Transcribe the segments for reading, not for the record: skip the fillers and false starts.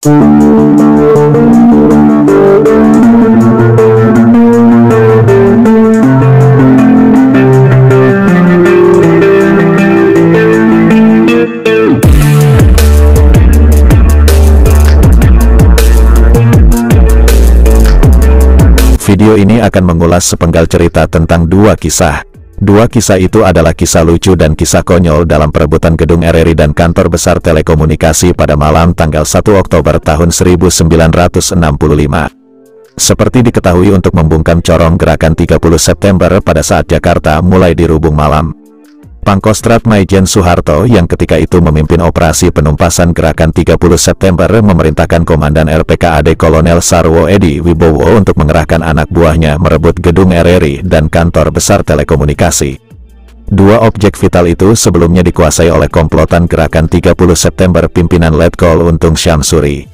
Video ini akan mengulas sepenggal cerita tentang dua kisah. Dua kisah itu adalah kisah lucu dan kisah konyol dalam perebutan gedung RRI dan kantor besar telekomunikasi pada malam tanggal 1 Oktober tahun 1965. Seperti diketahui, untuk membungkam corong gerakan 30 September pada saat Jakarta mulai dirubung malam, Pangkostrat Maijen Soeharto yang ketika itu memimpin operasi penumpasan gerakan 30 September memerintahkan Komandan RPKAD Kolonel Sarwo Edi Wibowo untuk mengerahkan anak buahnya merebut gedung RRI dan kantor besar telekomunikasi. Dua objek vital itu sebelumnya dikuasai oleh komplotan gerakan 30 September pimpinan Letkol Untung Syamsuri.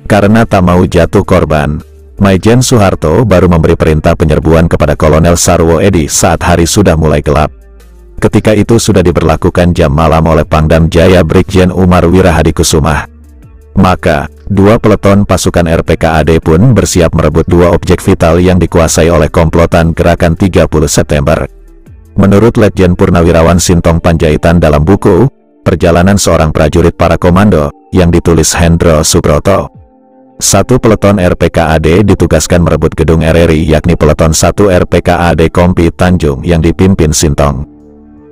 Karena tak mau jatuh korban, Maijen Soeharto baru memberi perintah penyerbuan kepada Kolonel Sarwo Edi saat hari sudah mulai gelap. Ketika itu sudah diberlakukan jam malam oleh Pangdam Jaya Brigjen Umar Wirahadikusumah. Maka, dua peleton pasukan RPKAD pun bersiap merebut dua objek vital yang dikuasai oleh komplotan gerakan 30 September. Menurut Letjen Purnawirawan Sintong Panjaitan dalam buku Perjalanan Seorang Prajurit Para Komando yang ditulis Hendro Subroto, satu peleton RPKAD ditugaskan merebut gedung RRI, yakni peleton 1 RPKAD Kompi Tanjung yang dipimpin Sintong.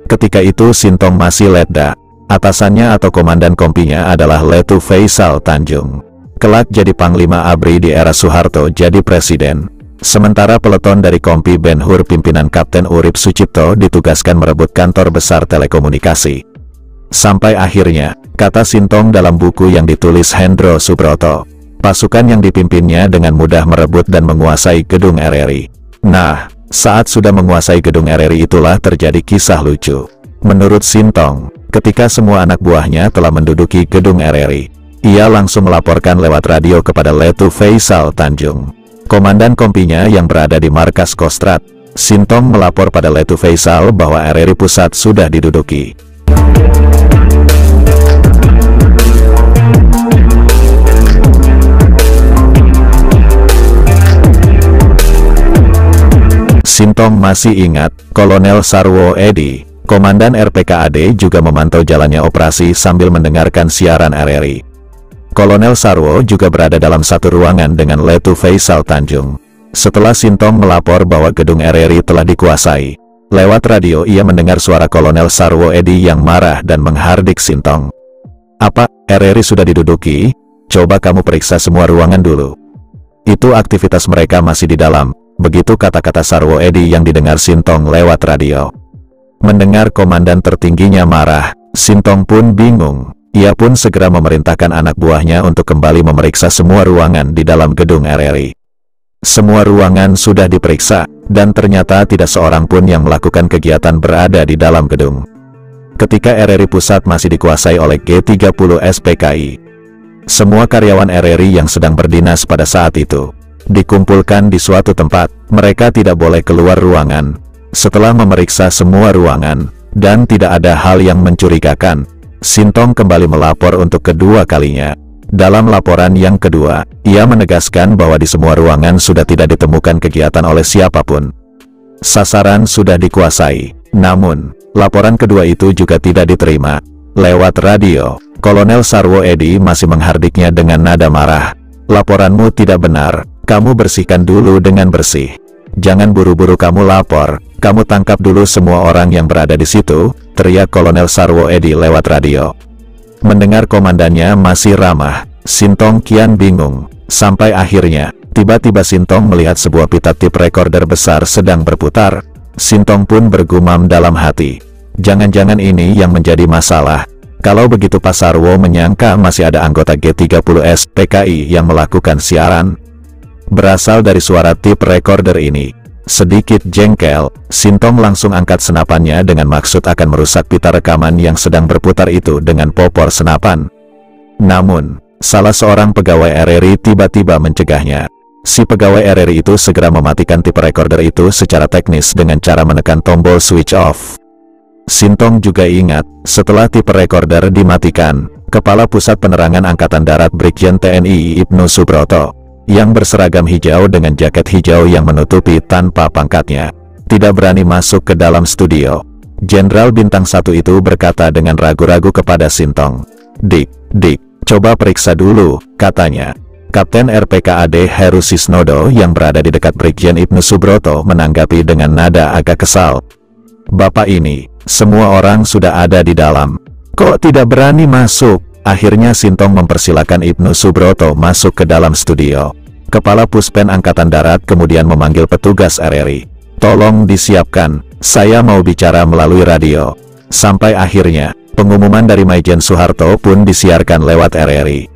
Ketika itu Sintong masih letda, atasannya atau komandan kompinya adalah Letu Faisal Tanjung. Kelak jadi Panglima ABRI di era Soeharto jadi presiden. Sementara peleton dari Kompi Ben Hur pimpinan Kapten Urip Sucipto ditugaskan merebut kantor besar telekomunikasi. Sampai akhirnya, kata Sintong dalam buku yang ditulis Hendro Subroto, pasukan yang dipimpinnya dengan mudah merebut dan menguasai gedung RRI. Nah, saat sudah menguasai gedung RRI itulah terjadi kisah lucu. Menurut Sintong, ketika semua anak buahnya telah menduduki gedung RRI, ia langsung melaporkan lewat radio kepada Letu Faisal Tanjung, komandan kompinya yang berada di markas Kostrat. Sintong melapor pada Letu Faisal bahwa RRI Pusat sudah diduduki. Sintong masih ingat, Kolonel Sarwo Edi, komandan RPKAD, juga memantau jalannya operasi sambil mendengarkan siaran RRI. Kolonel Sarwo juga berada dalam satu ruangan dengan Letu Faisal Tanjung. Setelah Sintong melapor bahwa gedung RRI telah dikuasai, lewat radio ia mendengar suara Kolonel Sarwo Edi yang marah dan menghardik Sintong. "Apa, RRI sudah diduduki? Coba kamu periksa semua ruangan dulu. Itu aktivitas mereka masih di dalam." Begitu kata-kata Sarwo Edi yang didengar Sintong lewat radio. Mendengar komandan tertingginya marah, Sintong pun bingung. Ia pun segera memerintahkan anak buahnya untuk kembali memeriksa semua ruangan di dalam gedung RRI. Semua ruangan sudah diperiksa, dan ternyata tidak seorang pun yang melakukan kegiatan berada di dalam gedung. Ketika RRI Pusat masih dikuasai oleh G30 SPKI, semua karyawan RRI yang sedang berdinas pada saat itu dikumpulkan di suatu tempat. Mereka tidak boleh keluar ruangan. Setelah memeriksa semua ruangan, dan tidak ada hal yang mencurigakan, Sintong kembali melapor untuk kedua kalinya. Dalam laporan yang kedua, ia menegaskan bahwa di semua ruangan sudah tidak ditemukan kegiatan oleh siapapun. Sasaran sudah dikuasai. Namun, laporan kedua itu juga tidak diterima. Lewat radio, Kolonel Sarwo Edi masih menghardiknya dengan nada marah. "Laporanmu tidak benar. Kamu bersihkan dulu dengan bersih. Jangan buru-buru kamu lapor. Kamu tangkap dulu semua orang yang berada di situ," teriak Kolonel Sarwo Edi lewat radio. Mendengar komandannya masih ramah, Sintong kian bingung. Sampai akhirnya, tiba-tiba Sintong melihat sebuah pita tape recorder besar sedang berputar. Sintong pun bergumam dalam hati, jangan-jangan ini yang menjadi masalah. Kalau begitu Pak Sarwo menyangka masih ada anggota G30 SPKI yang melakukan siaran. Berasal dari suara tape recorder ini. Sedikit jengkel, Sintong langsung angkat senapannya dengan maksud akan merusak pita rekaman yang sedang berputar itu dengan popor senapan. Namun, salah seorang pegawai RRI tiba-tiba mencegahnya. Si pegawai RRI itu segera mematikan tape recorder itu secara teknis dengan cara menekan tombol switch off. Sintong juga ingat, setelah tape recorder dimatikan, Kepala Pusat Penerangan Angkatan Darat Brigjen TNI Ibnu Subroto, yang berseragam hijau dengan jaket hijau yang menutupi tanpa pangkatnya, tidak berani masuk ke dalam studio. Jenderal Bintang 1 itu berkata dengan ragu-ragu kepada Sintong. Dik, coba periksa dulu, katanya. Kapten RPKAD Heru Sisnodo yang berada di dekat Brigjen Ibnu Subroto menanggapi dengan nada agak kesal. Bapak ini, semua orang sudah ada di dalam. Kok tidak berani masuk? Akhirnya Sintong mempersilakan Ibnu Subroto masuk ke dalam studio. Kepala Puspen Angkatan Darat kemudian memanggil petugas RRI. Tolong disiapkan, saya mau bicara melalui radio. Sampai akhirnya, pengumuman dari Maijen Soeharto pun disiarkan lewat RRI.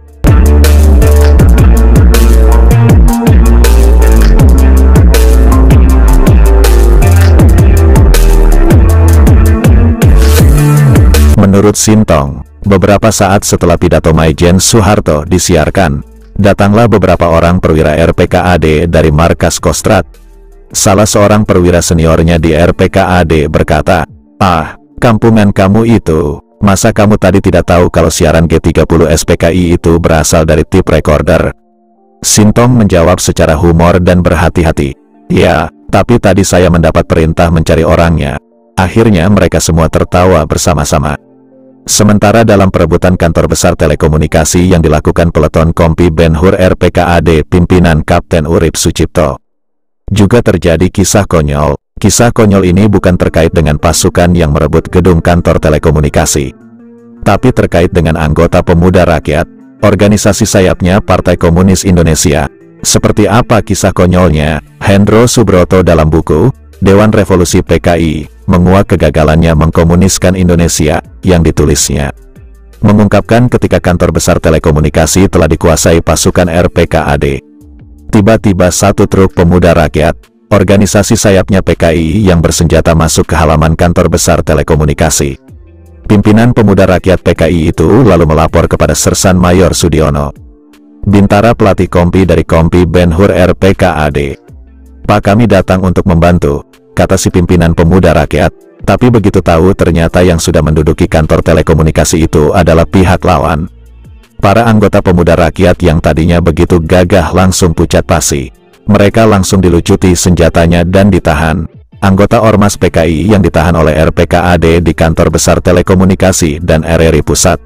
Menurut Sintong, beberapa saat setelah pidato Maijen Soeharto disiarkan, datanglah beberapa orang perwira RPKAD dari markas Kostrad. Salah seorang perwira seniornya di RPKAD berkata, kampungan kamu itu, masa kamu tadi tidak tahu kalau siaran G30 SPKI itu berasal dari tape recorder? Sintong menjawab secara humor dan berhati-hati, ya, tapi tadi saya mendapat perintah mencari orangnya. Akhirnya mereka semua tertawa bersama-sama. Sementara dalam perebutan kantor besar telekomunikasi yang dilakukan peleton Kompi Ben-Hur RPKAD pimpinan Kapten Urip Sucipto, juga terjadi kisah konyol. Kisah konyol ini bukan terkait dengan pasukan yang merebut gedung kantor telekomunikasi, tapi terkait dengan anggota Pemuda Rakyat, organisasi sayapnya Partai Komunis Indonesia. Seperti apa kisah konyolnya? Hendro Subroto dalam buku Dewan Revolusi PKI menguak kegagalannya mengkomuniskan Indonesia yang ditulisnya, mengungkapkan ketika kantor besar telekomunikasi telah dikuasai pasukan RPKAD. Tiba-tiba satu truk Pemuda Rakyat, organisasi sayapnya PKI yang bersenjata masuk ke halaman kantor besar telekomunikasi. Pimpinan Pemuda Rakyat PKI itu lalu melapor kepada Sersan Mayor Sudiono, bintara pelatih Kompi dari Kompi Ben-Hur RPKAD. Pak, kami datang untuk membantu, kata si pimpinan Pemuda Rakyat, tapi begitu tahu ternyata yang sudah menduduki kantor telekomunikasi itu adalah pihak lawan. Para anggota Pemuda Rakyat yang tadinya begitu gagah langsung pucat pasi. Mereka langsung dilucuti senjatanya dan ditahan. Anggota Ormas PKI yang ditahan oleh RPKAD di kantor besar telekomunikasi dan RRI Pusat,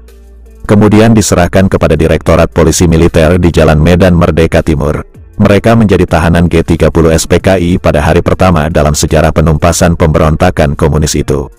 kemudian diserahkan kepada Direktorat Polisi Militer di Jalan Medan Merdeka Timur. Mereka menjadi tahanan G30 SPKI pada hari pertama dalam sejarah penumpasan pemberontakan komunis itu.